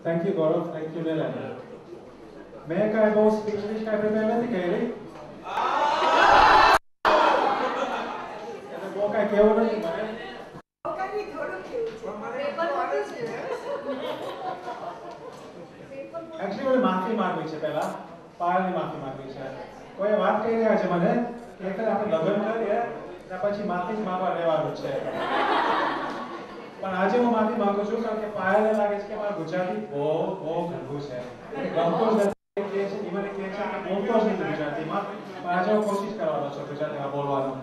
Thank you, Gaurav. Thank you, Leland. મેં કાંઈ બહુ સ્પીચ કાંઈ પ્રિપેર નથી કરી એટલે બહુ કાંઈ કહેવું નથી મને એકચ્યુઅલી મને માફી માંગવી છે પહેલા પાયલની માફી માંગવી છે કોઈ વાત કહી રહ્યા છે મને કે એક આપણે લગ્ન કરીએ અને પછી માફી જ માંગવા રહેવાનું છે પણ આજે હું માફી માંગુ છું કારણ કે પાયલને લાગે છે કે મારું ગુજરાતી બહુ ગંદુ છે ગમતું જ નથી કે છે મને કહે છે કે બોલતો જ નથી ગુજરાતીમાં પણ આજે હું કોશિશ કરવાનો છું ગુજરાતીમાં બોલવાનું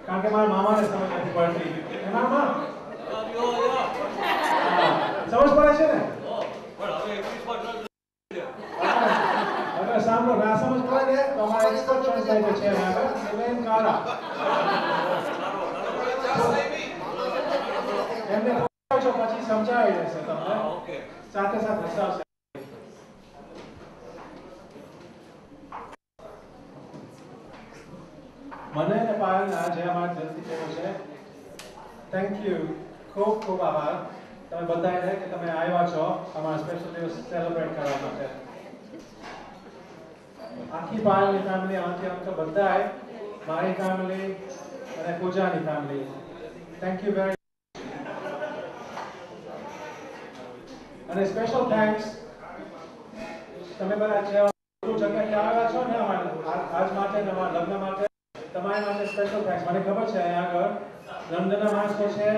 કારણ કે મારા મામાને સમજ નથી પડતી એના માં સમજ પડે છે ને અગર સાંભળો ના સમજ પડે તો અમારા એક્સપર્ટ ટ્રાન્સલેટર છે એમ કારા એમને પૂછો પછી સમજાવી દેશે તમને સાથે સાથે હસાવશે મને અને પાયલને આજે અમારા જલ્દી કહેવું છે થેન્ક યુ ખૂબ ખૂબ આભાર તમે બધાને કે તમે આવ્યા છો અમારા સ્પેશિયલ દિવસ સેલિબ્રેટ કરવા માટે આખી પાયલની ફેમિલી આમાંથી આમ તો બધાય મારી ફેમિલી અને પૂજાની ફેમિલી થેન્ક યુ વેરી અને સ્પેશિયલ થેન્ક્સ તમે બધા જે જગ્યાએ આવ્યા છો ને આજ માટે અમારા લગ્ન માટે તમારી માટે સ્પેશિયલ થેન્ક્સ મને ખબર છે અહીંયા આગળ લંડનના માણસો છે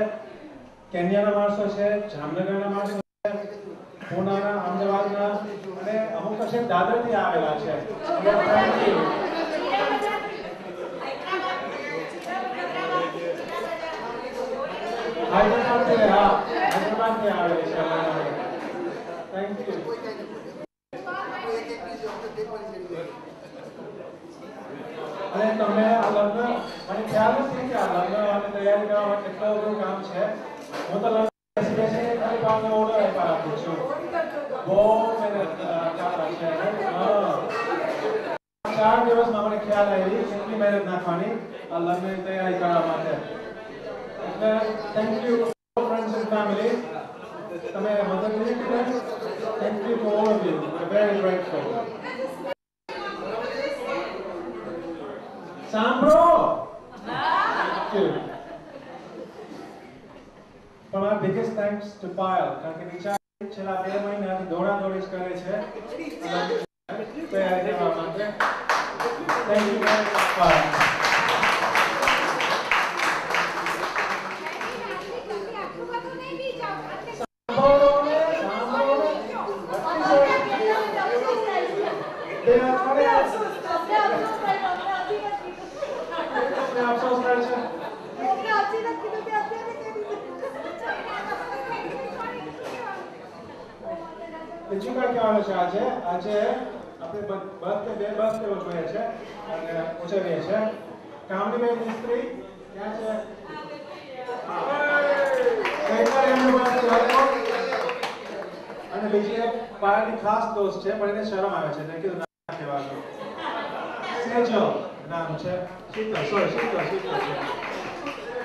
કેન્યાના માણસો છે જામનગરના માણસો છે પૂનાના અમદાવાદના અને અમુક છે દાદરથી આવેલા છે હૈદરાબાદથી આવેલી છે થેન્ક યુ અને તમને આ લગ્ન મને ખ્યાલ નથી કે આ લગ્ન અને તૈયારી કરવા માટે કેટલું બધું કામ છે હું તો લગ્ન ખાલી પામને ઓર્ડર આપવા આપું છું બહુ મહેનત કાપા છે 4 દિવસમાં મને ખ્યાલ આવી કેટલી મહેનત નાખવાની આ લગ્નની તૈયારી કરવા માટે એટલે thank you friends and family તમે મદદ કરી thank you for all of you very grateful સાંભળો પણ મારા બિગેસ્ટ થેન્ક્સ ટુ પાયલ કારણ કે બિચારી છેલ્લા 2 મહિનાથી દોડાદોડી જ કરે છે તૈયારી કરવા માટે thank you very much Payal બીજું કઈ કહેવાનું છે આજે આપણે બે બર્થડે ઉજવીએ છીએ અને ઉજવીએ છીએ કામનીબેન મિસ્ત્રી ક્યાં છે અને બીજી એક પાયાની ખાસ દોસ્ત છે પણ એને શરમ આવે છે એટલે કીધું ના કહેવાનું સેજો નામ છે શીતલ શીતલ છે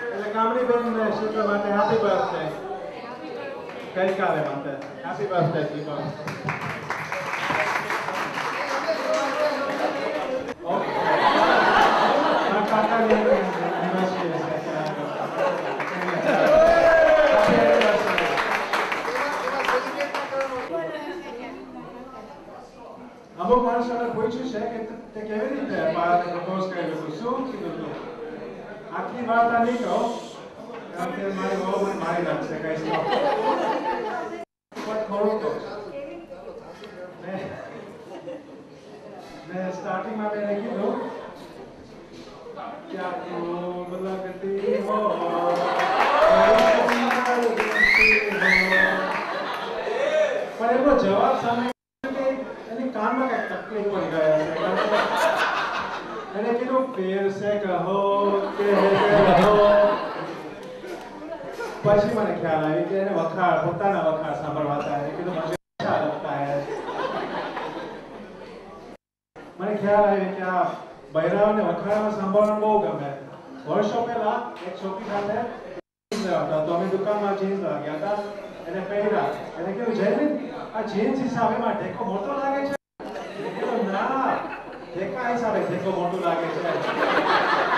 એટલે કામનીબેન ને શીતલ માટે હેપી બર્થડે ગઈકાલે માટે હેપી બર્થડે શીતલ અમુક માણસોને પૂછ્યું છે કે તે કેવી રીતે બાળકને પ્રપોઝ કર્યું હતું શું કીધું હતું આખી વાત આ નહીં કહો કારણ કે મારી બહુ મને મારી નાખશે કહીશ તો પણ થોડું કહો મેં સ્ટાર્ટિંગમાં મેં કીધું क्या तू लगती हो पर एमનો જવાબ સામે કે એની કાનમાં કઈ તકલીફ પડી ગયા છે એને કીધું ફેર સે કહો કે કહો પછી મને ખ્યાલ આવ્યો કે એને પોતાના વખાણ સાંભળવા હતા એને કીધું મુझे अच्छा लगता है મને ખ્યાલ આવ્યો કે આ બૈરાઓને વખાણમાં સાંભળવાનું બહુ ગમે વર્ષો પહેલા એક છોકરી સાથે જીન્સ હતા તો અમે દુકાનમાં જીન્સ લાગ્યા હતા એને પહેર્યા. એને કીધું જયમીન આ જીન્સ હિસાબે માં ઢેકો મોટો લાગે છે. ના ઢેકા હિસાબે ઢેકો મોટો લાગે છે.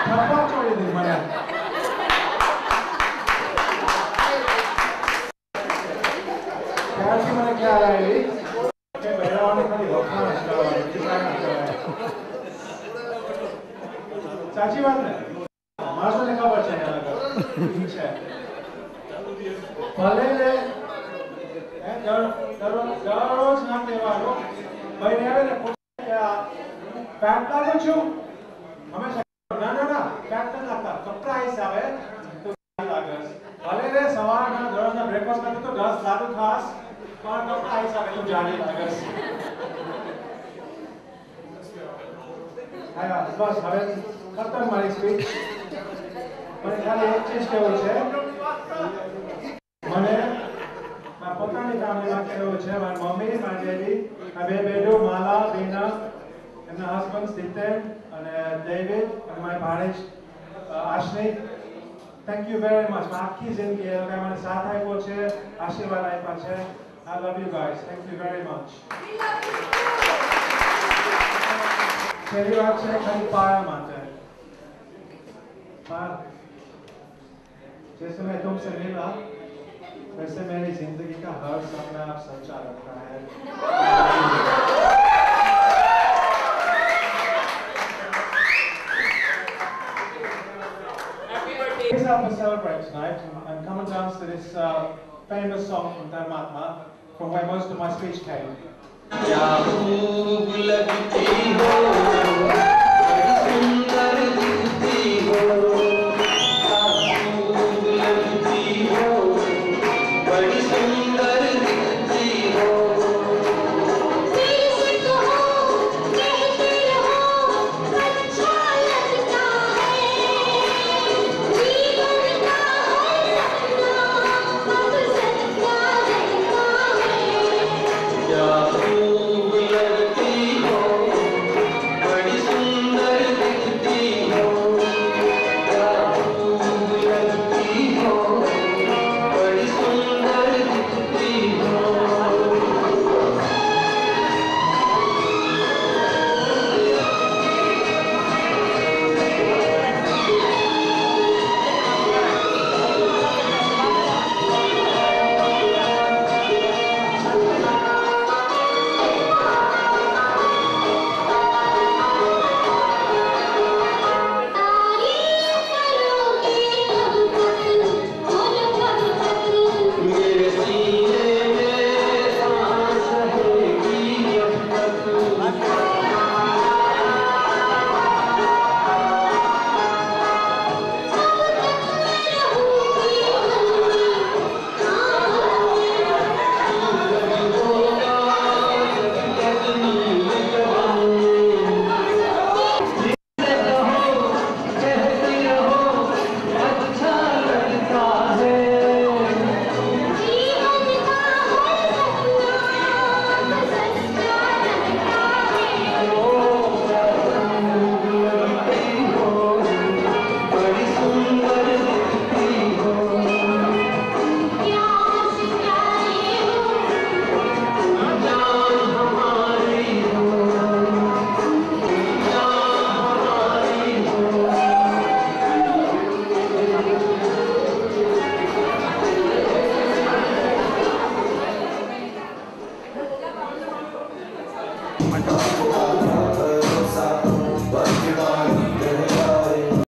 થપ્પા છોડી દીધી મને. ત્યારથી મને ખ્યાલ આવી કે પહેરવાની ખાલી વખાણ જ કરવાની, બીજું કાંઈ ના કરાય. સાચી વાત ને? માણસોને ખબર છે એના આગળ છે. ભલે ને દરરોજ ના કહેવાનું ભાઈને આવે ને પૂછે કે આ પેન્ટ લાગુ છું હંમેશા ના ના ના પેન્ટ ન લાગતા કપડા હિસાબે તું લાગે. ભલે ને સવારના દરરોજના બ્રેકફાસ્ટ માટે તો 10 લાડુ ખાસ પણ કપડા હિસાબે તું જાડી લાગે. હા બસ હવે ખતમ મારી સ્પીચ. મને ખાલી એક ચીજ કહેવું છે. મને મારા પોતાની ફેમિલીમાં કહેવું છે. મારી મમ્મી, મારી ડેડી, આ બે બેડો માલા, બીના, એમના હસબન્ડ સિદ્ધેન અને ડેવિડ અને મારી ભાણેજ Ashni. Thank you very much. આખી જિંદગી એ લોકોએ મને સાથ આપ્યો છે, આશીર્વાદ આપ્યા છે. I love you guys. Thank you very much. છેલ્લી વાત છે ખાલી પાયા માટે. जैसे मैं तुमसे मिला वैसे मेरी जिंदगी का हर सपना अब सच्चा लगता है. Please help us celebrate tonight and come and dance to this famous song from Dharmatma, from where most of my speech came. क्या खूब लगती हो, बड़ी सुंदर दिखती हो. Michael.